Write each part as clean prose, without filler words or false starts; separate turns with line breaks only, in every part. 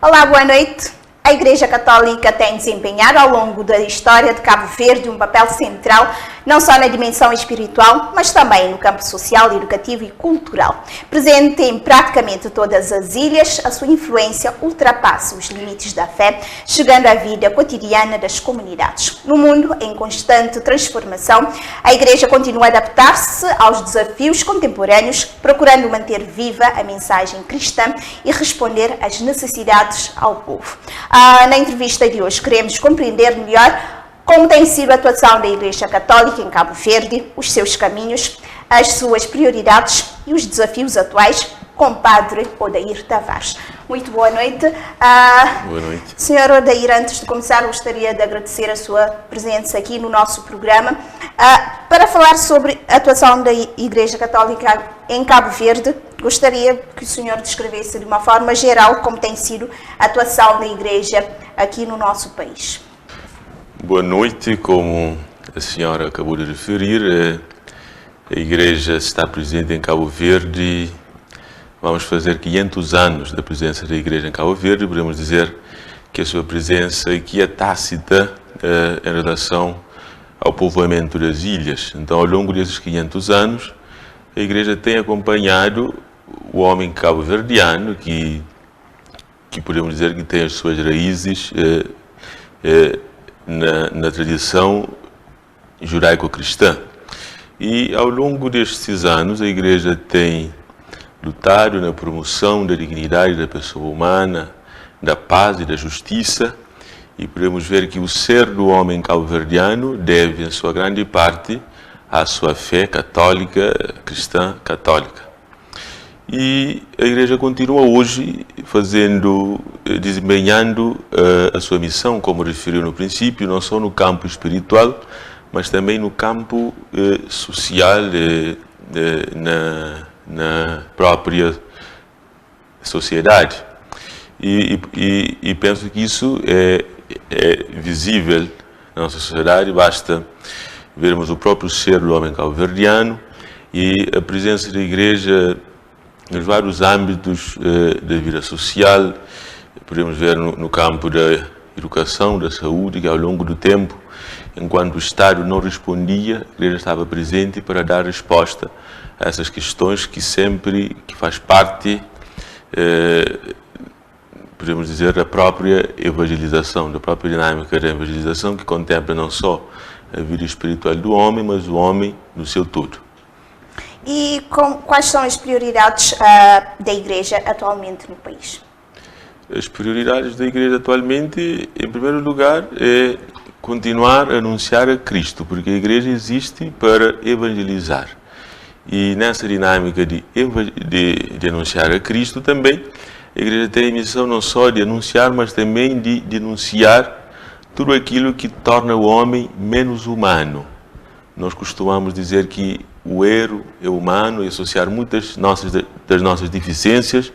Olá, boa noite. A Igreja Católica tem desempenhado ao longo da história de Cabo Verde um papel central, não só na dimensão espiritual, mas também no campo social, educativo e cultural. Presente em praticamente todas as ilhas, a sua influência ultrapassa os limites da fé, chegando à vida cotidiana das comunidades. No mundo em constante transformação, a Igreja continua a adaptar-se aos desafios contemporâneos, procurando manter viva a mensagem cristã e responder às necessidades ao povo. Na entrevista de hoje queremos compreender melhor como tem sido a atuação da Igreja Católica em Cabo Verde, os seus caminhos, as suas prioridades e os desafios atuais, com o Padre Odair Tavares. Muito boa noite.
Boa noite.
Senhor Odair, antes de começar, gostaria de agradecer a sua presença aqui no nosso programa para falar sobre a atuação da Igreja Católica em Cabo Verde. Gostaria que o senhor descrevesse de uma forma geral como tem sido a atuação da Igreja aqui no nosso país.
Boa noite. Como a senhora acabou de referir, a Igreja está presente em Cabo Verde. Vamos fazer 500 anos da presença da Igreja em Cabo Verde. Podemos dizer que a sua presença aqui é tácita em relação ao povoamento das ilhas. Então, ao longo desses 500 anos, a Igreja tem acompanhado o homem cabo-verdiano, que podemos dizer que tem as suas raízes na tradição judaico-cristã. E ao longo destes anos, a Igreja tem lutado na promoção da dignidade da pessoa humana, da paz e da justiça, e podemos ver que o ser do homem cabo-verdiano deve, em sua grande parte, à sua fé católica, cristã católica. E a Igreja continua hoje desempenhando a sua missão, como referiu no princípio, não só no campo espiritual, mas também no campo social, na própria sociedade. E penso que isso é visível na nossa sociedade. Basta vermos o próprio ser do homem cabo-verdiano e a presença da Igreja nos vários âmbitos da vida social. Podemos ver no campo da educação, da saúde, que ao longo do tempo, enquanto o Estado não respondia, a Igreja estava presente para dar resposta a essas questões que faz parte, podemos dizer, da própria evangelização, da própria dinâmica da evangelização, que contempla não só a vida espiritual do homem, mas o homem no seu todo.
E quais são as prioridades da Igreja atualmente no país?
As prioridades da Igreja atualmente, em primeiro lugar, é continuar a anunciar a Cristo, porque a Igreja existe para evangelizar. E nessa dinâmica de anunciar a Cristo também, a Igreja tem a missão não só de anunciar, mas também de denunciar tudo aquilo que torna o homem menos humano. Nós costumamos dizer que o erro é humano e associar muitas das nossas deficiências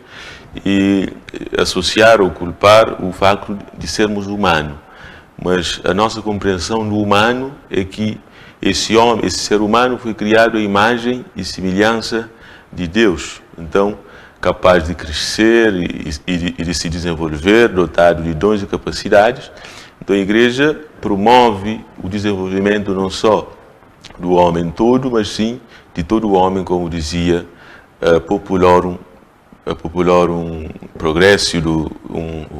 e associar ou culpar o facto de sermos humanos. Mas a nossa compreensão do humano é que esse ser humano foi criado à imagem e semelhança de Deus. Então, capaz de crescer e de se desenvolver, dotado de dons e capacidades. Então, a Igreja promove o desenvolvimento não só do homem todo, mas sim de todo o homem, como dizia a Populorum Progressio,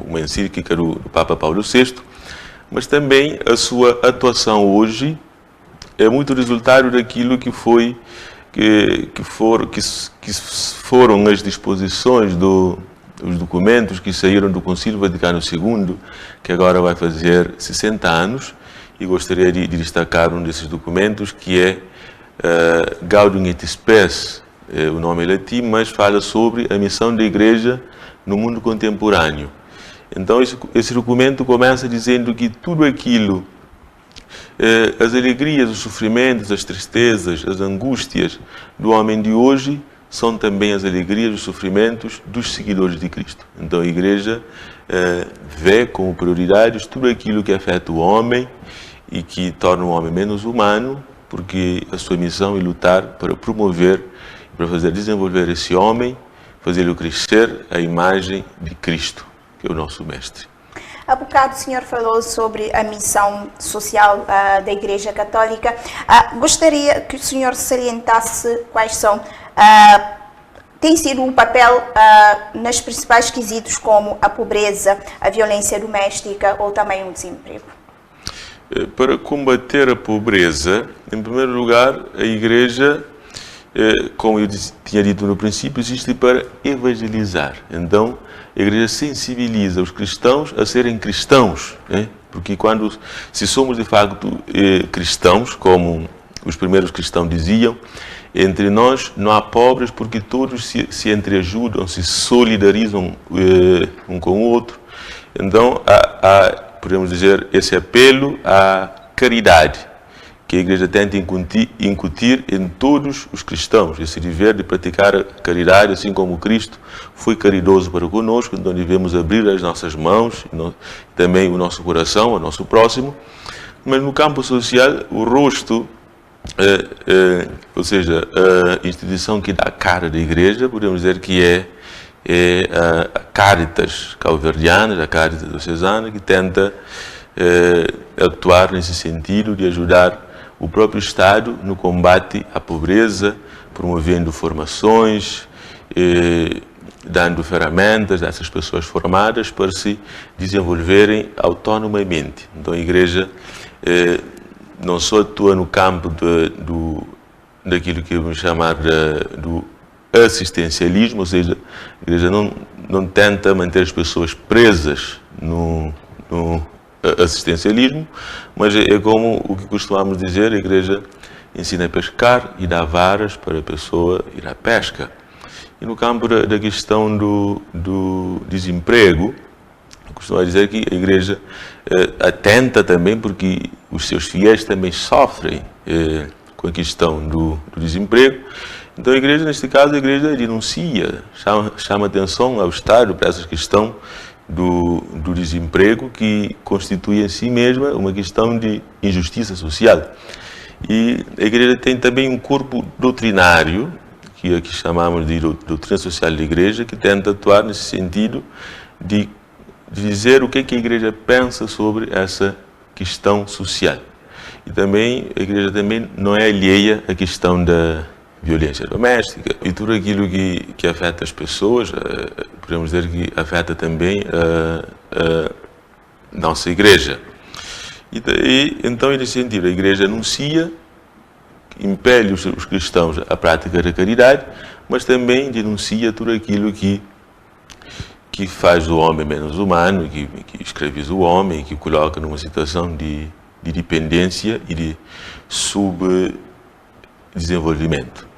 uma encíclica do Papa Paulo VI, mas também a sua atuação hoje é muito resultado daquilo que foram as disposições os documentos que saíram do Concílio Vaticano II, que agora vai fazer 60 anos, e gostaria de destacar um desses documentos, que é Gaudium et Spes, o nome é latim, mas fala sobre a missão da Igreja no mundo contemporâneo. Então, esse documento começa dizendo que tudo aquilo, as alegrias, os sofrimentos, as tristezas, as angústias do homem de hoje, são também as alegrias e os sofrimentos dos seguidores de Cristo. Então, a Igreja vê como prioridades tudo aquilo que afeta o homem e que torna o homem menos humano, porque a sua missão é lutar para promover, para fazer desenvolver esse homem, fazê-lo crescer à imagem de Cristo. que é o nosso mestre.
Há bocado o senhor falou sobre a missão social da Igreja Católica. Gostaria que o senhor salientasse quais são, tem sido um papel nos principais quesitos como a pobreza, a violência doméstica ou também o desemprego.
Para combater a pobreza, em primeiro lugar, a Igreja, como eu tinha dito no princípio, existe para evangelizar. Então, a Igreja sensibiliza os cristãos a serem cristãos, porque se somos de facto cristãos, como os primeiros cristãos diziam, entre nós não há pobres porque todos se entreajudam, se solidarizam um com o outro. Então, podemos dizer, esse apelo à caridade, que a Igreja tenta incutir em todos os cristãos, esse dever de praticar a caridade, assim como Cristo foi caridoso para conosco, então devemos abrir as nossas mãos, também o nosso coração ao nosso próximo. Mas no campo social, o rosto, ou seja, a instituição que dá a cara da Igreja, podemos dizer que é a Caritas calverdiana, a Caritas diocesana, que tenta atuar nesse sentido de ajudar o próprio Estado no combate à pobreza, promovendo formações, dando ferramentas a essas pessoas formadas para se desenvolverem autonomamente. Então a Igreja não só atua no campo daquilo que vamos chamar do assistencialismo, ou seja, a Igreja não tenta manter as pessoas presas no assistencialismo, mas é como o que costumamos dizer, a Igreja ensina a pescar e dá varas para a pessoa ir à pesca. E no campo da questão do desemprego, costumo dizer que a Igreja atenta também, porque os seus fiéis também sofrem com a questão do desemprego. Então a Igreja, neste caso, a Igreja denuncia, chama atenção ao Estado para essa questão do desemprego, que constitui em si mesma uma questão de injustiça social. E a Igreja tem também um corpo doutrinário, que aqui chamamos de doutrina social da Igreja, que tenta atuar nesse sentido de dizer o que a Igreja pensa sobre essa questão social. E também a Igreja também não é alheia à questão da violência doméstica e tudo aquilo que afeta as pessoas, podemos dizer que afeta também a nossa Igreja. E então, nesse sentido, a Igreja anuncia, impele os cristãos à prática da caridade, mas também denuncia tudo aquilo que faz o homem menos humano, que escraviza o homem, que coloca numa situação de dependência e de subdesenvolvimento.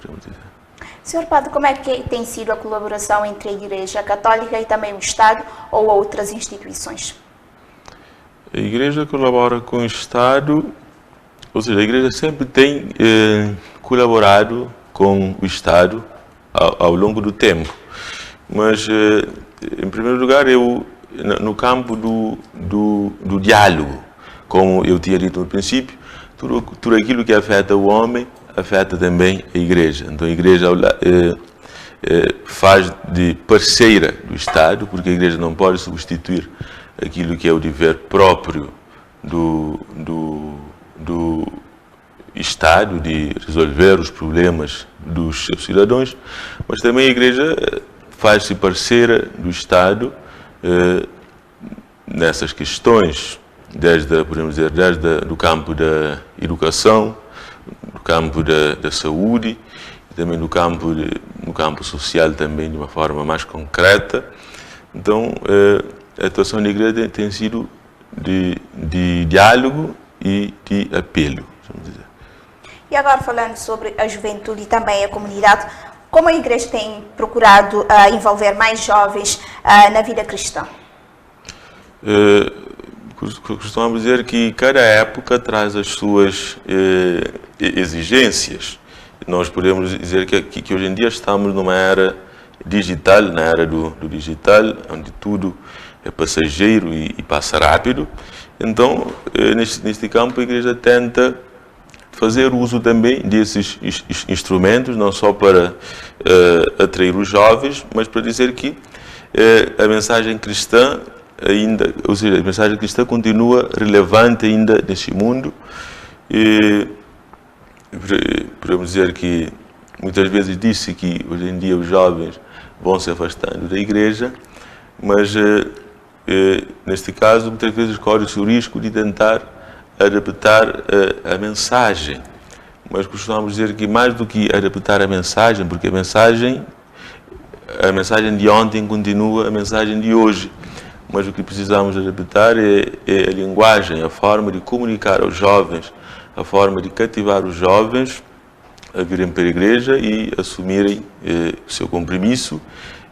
Senhor Padre, como é que tem sido a colaboração entre a Igreja Católica e também o Estado ou outras instituições?
A Igreja colabora com o Estado, ou seja, a Igreja sempre tem colaborado com o Estado ao longo do tempo. Mas, em primeiro lugar, no campo do diálogo, como eu tinha dito no princípio, tudo aquilo que afeta o homem afeta também a Igreja. Então a Igreja faz de parceira do Estado, porque a Igreja não pode substituir aquilo que é o dever próprio do Estado de resolver os problemas dos seus cidadãos, mas também a Igreja faz-se parceira do Estado nessas questões, podemos dizer, do campo da educação, do campo da saúde, e também no campo social também de uma forma mais concreta. Então, a atuação da Igreja tem sido de diálogo e de apelo, vamos dizer.
E agora falando sobre a juventude e também a comunidade, como a Igreja tem procurado envolver mais jovens na vida cristã?
Costumamos dizer que cada época traz as suas exigências. Nós podemos dizer que hoje em dia estamos numa era digital, na era do digital, onde tudo é passageiro e passa rápido. Então, neste campo, a Igreja tenta fazer uso também desses instrumentos, não só para atrair os jovens, mas para dizer que a mensagem cristã ainda, ou seja, a mensagem cristã continua relevante ainda neste mundo. E podemos dizer que muitas vezes disse que hoje em dia os jovens vão se afastando da igreja, mas neste caso muitas vezes corre-se o risco de tentar adaptar a mensagem. Mas costumamos dizer que mais do que adaptar a mensagem, porque a mensagem de ontem continua a mensagem de hoje, mas o que precisamos adaptar é a linguagem, a forma de comunicar aos jovens, a forma de cativar os jovens a virem para a igreja e assumirem o seu compromisso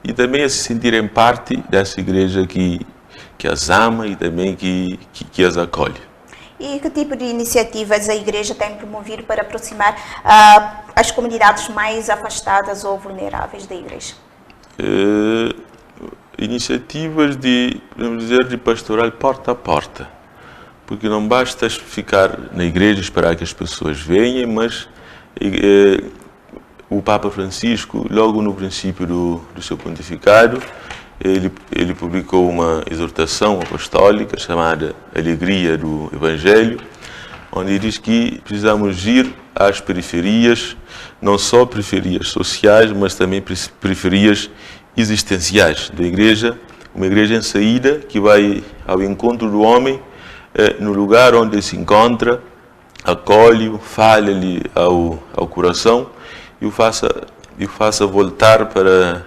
e também a se sentirem parte dessa igreja que as ama e também que as acolhe.
E que tipo de iniciativas a igreja tem promovido para aproximar as comunidades mais afastadas ou vulneráveis da igreja?
Iniciativas podemos dizer, de pastoral porta a porta, porque não basta ficar na igreja e esperar que as pessoas venham, mas o Papa Francisco, logo no princípio do seu pontificado, ele publicou uma exortação apostólica chamada Alegria do Evangelho, onde diz que precisamos ir às periferias, não só periferias sociais, mas também periferias existenciais da igreja, uma igreja em saída que vai ao encontro do homem no lugar onde ele se encontra, acolhe-o, fale-lhe ao coração e o faça voltar para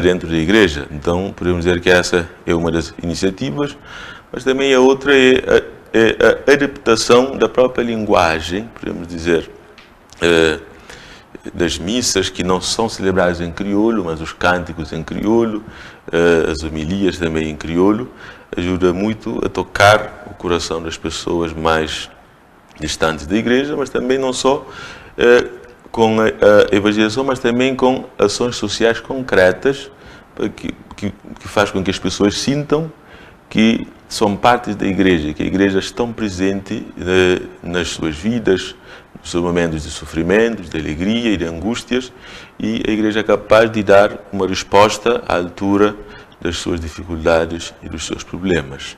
dentro da igreja. Então, podemos dizer que essa é uma das iniciativas, mas também a outra é a adaptação da própria linguagem, podemos dizer, das missas que não são celebradas em crioulo, mas os cânticos em crioulo, as homilias também em crioulo, ajuda muito a tocar o coração das pessoas mais distantes da igreja, mas também não só com a evangelização, mas também com ações sociais concretas que faz com que as pessoas sintam que são partes da igreja, que a igreja está presente nas suas vidas, nos seus momentos de sofrimentos, de alegria e de angústias, e a igreja é capaz de dar uma resposta à altura das suas dificuldades e dos seus problemas.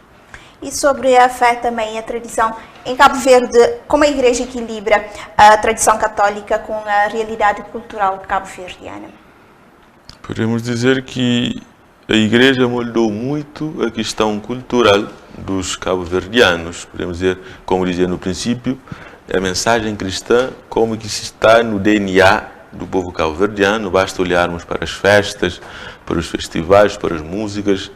E sobre a fé também, a tradição em Cabo Verde, como a igreja equilibra a tradição católica com a realidade cultural cabo-verdiana?
Podemos dizer que a igreja moldou muito a questão cultural dos cabo-verdianos. Podemos dizer, como dizia no princípio, a mensagem cristã como que está no DNA do povo cabo-verdiano. Basta olharmos para as festas, para os festivais, para as músicas,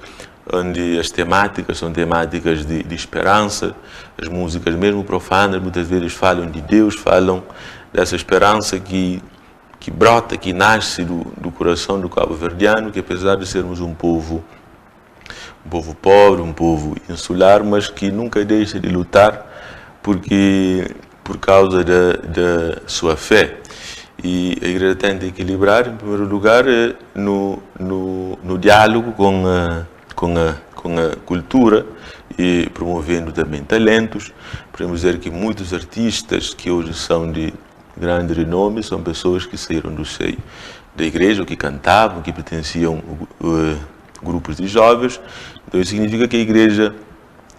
onde as temáticas são temáticas de esperança. As músicas, mesmo profanas, muitas vezes falam de Deus, falam dessa esperança que brota, que nasce do coração do cabo-verdiano, que apesar de sermos um povo pobre, um povo insular, mas que nunca deixa de lutar por causa da sua fé. E a igreja tenta equilibrar, em primeiro lugar, no diálogo com a cultura e promovendo também talentos. Podemos dizer que muitos artistas que hoje são de grande renome são pessoas que saíram do seio da igreja, ou que cantavam, que pertenciam a grupos de jovens. Então isso significa que a igreja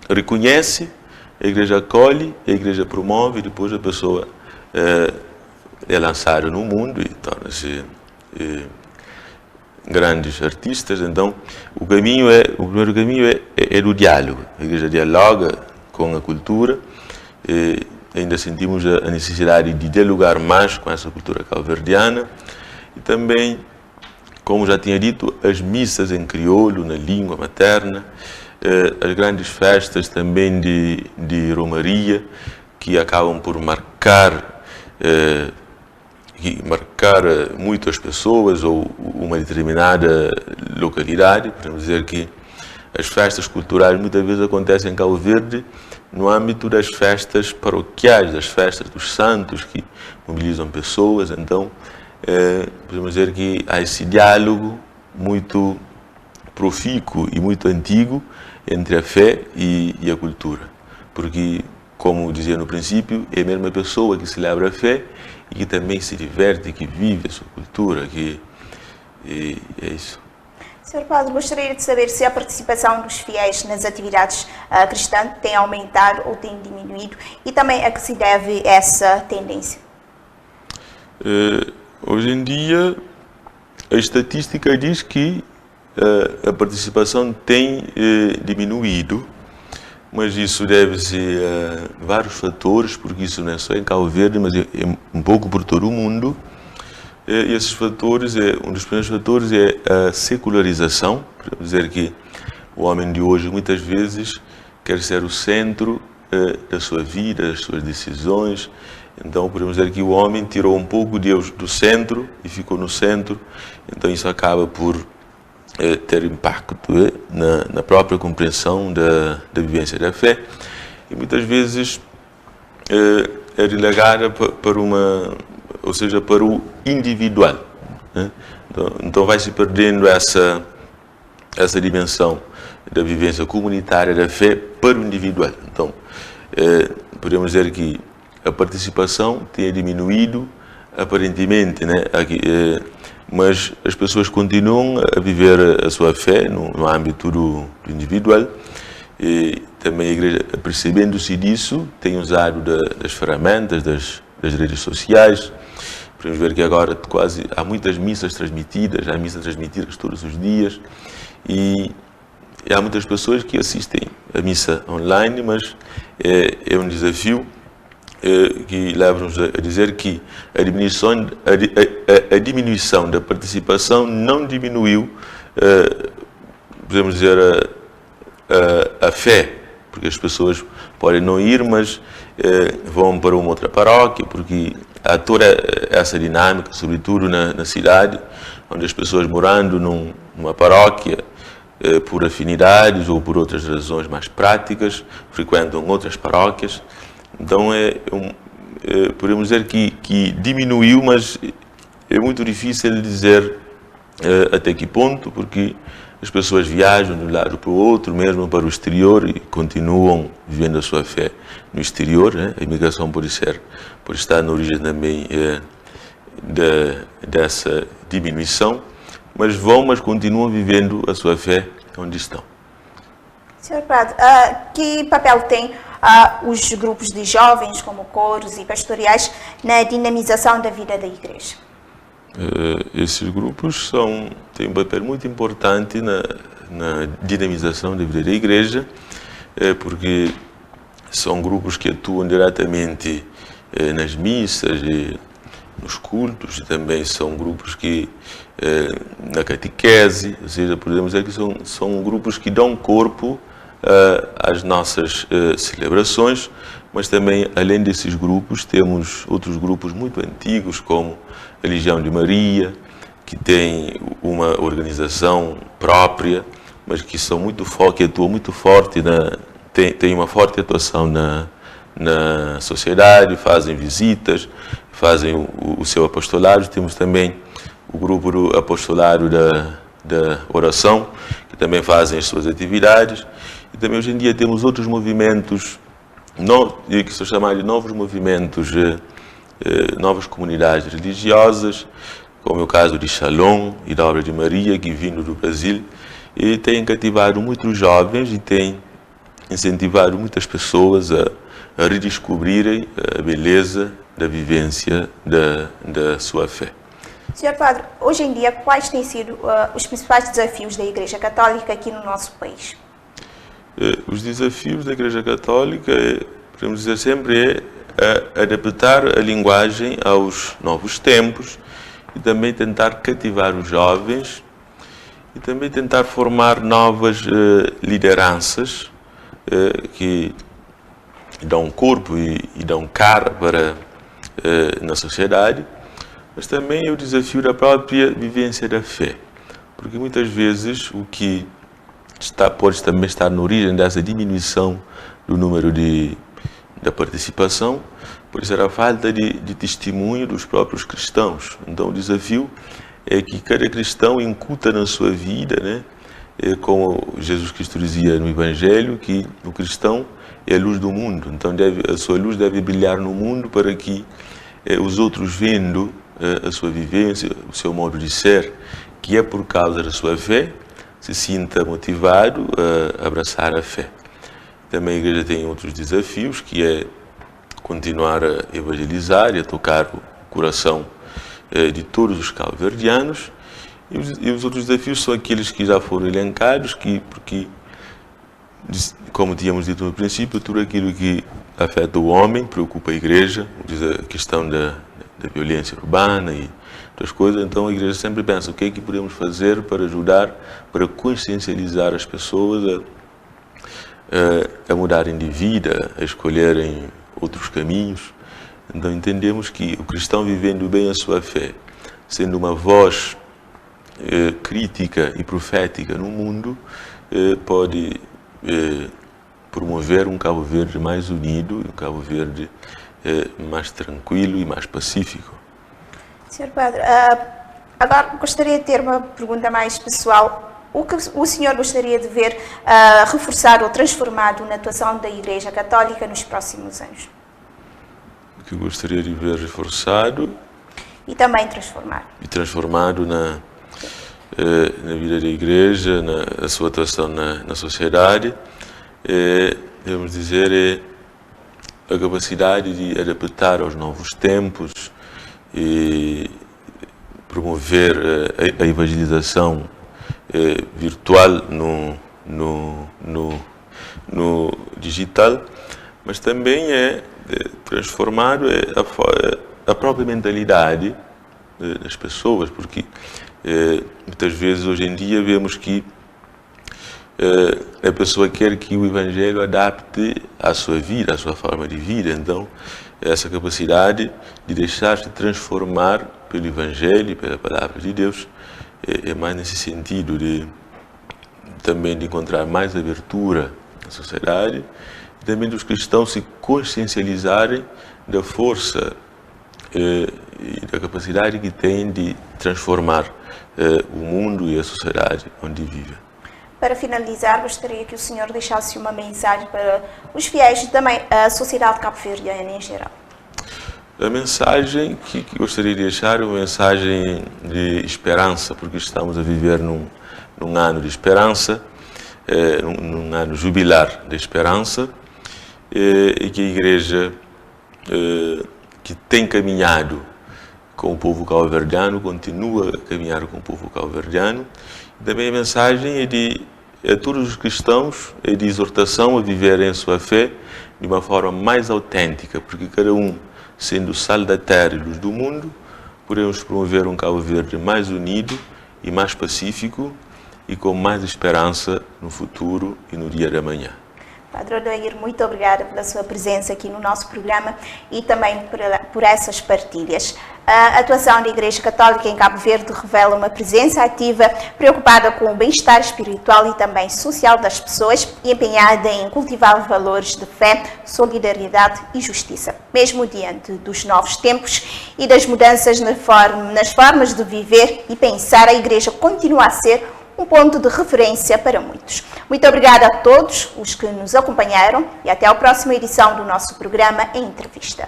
reconhece, a igreja acolhe, a igreja promove, e depois a pessoa é lançada no mundo e torna-se grandes artistas. Então o primeiro caminho é do diálogo. A igreja dialoga com a cultura. Ainda sentimos a necessidade de dialogar mais com essa cultura cabo-verdiana e também, como já tinha dito, as missas em crioulo, na língua materna, as grandes festas também de romaria, que acabam por marcar muito as pessoas ou uma determinada localidade. Podemos dizer que as festas culturais muitas vezes acontecem em Cabo Verde no âmbito das festas paroquiais, das festas dos santos, que mobilizam pessoas. Então, podemos dizer que há esse diálogo muito profícuo e muito antigo entre a fé e a cultura. Porque, como dizia no princípio, é a mesma pessoa que celebra a fé e que também se diverte, que vive a sua cultura, é isso.
Sr. Padre, gostaria de saber se a participação dos fiéis nas atividades cristãs tem aumentado ou tem diminuído e também a que se deve essa tendência.
Hoje em dia, a estatística diz que a participação tem diminuído, mas isso deve-se a vários fatores, porque isso não é só em Cabo Verde, mas é um pouco por todo o mundo. E esses fatores, um dos primeiros fatores é a secularização, podemos dizer que o homem de hoje muitas vezes quer ser o centro da sua vida, das suas decisões. Então podemos dizer que o homem tirou um pouco Deus do centro e ficou no centro, então isso acaba por ter impacto na própria compreensão da vivência da fé e muitas vezes é relegada para para o individual, né? Então vai se perdendo essa dimensão da vivência comunitária da fé para o individual. Então podemos dizer que a participação tem diminuído aparentemente, né? Mas as pessoas continuam a viver a sua fé no âmbito do individual e também a Igreja, percebendo-se disso, tem usado das ferramentas, das redes sociais. Podemos ver que agora há muitas missas transmitidas, há missas transmitidas todos os dias e há muitas pessoas que assistem a missa online, mas é um desafio que leva-nos a dizer que a diminuição da participação não diminuiu, podemos dizer, a fé, porque as pessoas podem não ir, mas vão para uma outra paróquia, porque há toda essa dinâmica, sobretudo na cidade, onde as pessoas morando numa paróquia, por afinidades ou por outras razões mais práticas, frequentam outras paróquias. Então, podemos dizer que diminuiu, mas é muito difícil dizer até que ponto, porque as pessoas viajam de um lado para o outro, mesmo para o exterior, e continuam vivendo a sua fé no exterior, né? A imigração pode estar na origem também dessa diminuição, mas continuam vivendo a sua fé onde estão.
Sr. Padre, que papel tem os grupos de jovens, como coros e pastoriais, na dinamização da vida da Igreja?
Esses grupos têm um papel muito importante na dinamização da vida da Igreja, porque são grupos que atuam diretamente nas missas e nos cultos, e também são grupos que na catequese, ou seja, podemos dizer que são grupos que dão corpo às nossas celebrações, mas também, além desses grupos, temos outros grupos muito antigos, como a Legião de Maria, que tem uma organização própria, mas que atuam muito forte, tem uma forte atuação na sociedade, fazem visitas, fazem o seu apostolado. Temos também o grupo do apostolado da oração, que também fazem as suas atividades. E também hoje em dia temos outros movimentos, que são chamados de novos movimentos, novas comunidades religiosas, como é o caso de Shalom e da Obra de Maria, que vindo do Brasil, e têm cativado muitos jovens e têm incentivado muitas pessoas a redescobrirem a beleza da vivência da sua fé.
Sr. Padre, hoje em dia, quais têm sido os principais desafios da Igreja Católica aqui no nosso país?
Os desafios da Igreja Católica, podemos dizer sempre, é adaptar a linguagem aos novos tempos e também tentar cativar os jovens e também tentar formar novas lideranças que dão corpo e dão cara na sociedade, mas também é o desafio da própria vivência da fé, porque muitas vezes o que pode também estar na origem dessa diminuição do número da participação, pode ser a falta de testemunho dos próprios cristãos. Então o desafio é que cada cristão incuta na sua vida, né, como Jesus Cristo dizia no Evangelho, que o cristão é a luz do mundo. Então a sua luz deve brilhar no mundo para que os outros, vendo a sua vivência, o seu modo de ser, que é por causa da sua fé, se sinta motivado a abraçar a fé. Também a igreja tem outros desafios, que é continuar a evangelizar e a tocar o coração de todos os cabo-verdianos. E os outros desafios são aqueles que já foram elencados, porque, como tínhamos dito no princípio, tudo aquilo que afeta o homem preocupa a igreja, diz a questão da violência urbana e outras coisas. Então a igreja sempre pensa o que é que podemos fazer para ajudar, para consciencializar as pessoas a mudarem de vida, a escolherem outros caminhos. Então entendemos que o cristão, vivendo bem a sua fé, sendo uma voz crítica e profética no mundo, pode promover um Cabo Verde mais unido, um Cabo Verde mais tranquilo e mais pacífico.
Sr. Padre, agora gostaria de ter uma pergunta mais pessoal. O que o senhor gostaria de ver reforçado ou transformado na atuação da Igreja Católica nos próximos anos?
O que eu gostaria de ver reforçado
e também transformado.
E transformado na vida da Igreja, na sua atuação na sociedade, devemos dizer, a capacidade de adaptar aos novos tempos e promover a evangelização virtual no digital, mas também transformado a própria mentalidade das pessoas, porque muitas vezes hoje em dia vemos que a pessoa quer que o Evangelho adapte à sua vida, à sua forma de vida. Então, essa capacidade de deixar-se transformar pelo Evangelho, pela Palavra de Deus, é mais nesse sentido também de encontrar mais abertura na sociedade e também dos cristãos se consciencializarem da força e da capacidade que têm de transformar o mundo e a sociedade onde vivem.
Para finalizar, gostaria que o senhor deixasse uma mensagem para os fiéis e também a sociedade cabo-verdiana em geral.
A mensagem que gostaria de deixar é uma mensagem de esperança, porque estamos a viver num ano de esperança, num ano jubilar de esperança, e que a Igreja, que tem caminhado com o povo cabo-verdiano, continua a caminhar com o povo cabo-verdiano. Também a mensagem a todos os cristãos é de exortação a viverem a sua fé de uma forma mais autêntica, porque cada um, sendo sal da terra e luz do mundo, podemos promover um Cabo Verde mais unido e mais pacífico e com mais esperança no futuro e no dia da manhã.
Padre Odair, muito obrigada pela sua presença aqui no nosso programa e também por essas partilhas. A atuação da Igreja Católica em Cabo Verde revela uma presença ativa, preocupada com o bem-estar espiritual e também social das pessoas e empenhada em cultivar valores de fé, solidariedade e justiça. Mesmo diante dos novos tempos e das mudanças nas formas de viver e pensar, a Igreja continua a ser um ponto de referência para muitos. Muito obrigada a todos os que nos acompanharam e até a próxima edição do nosso programa em entrevista.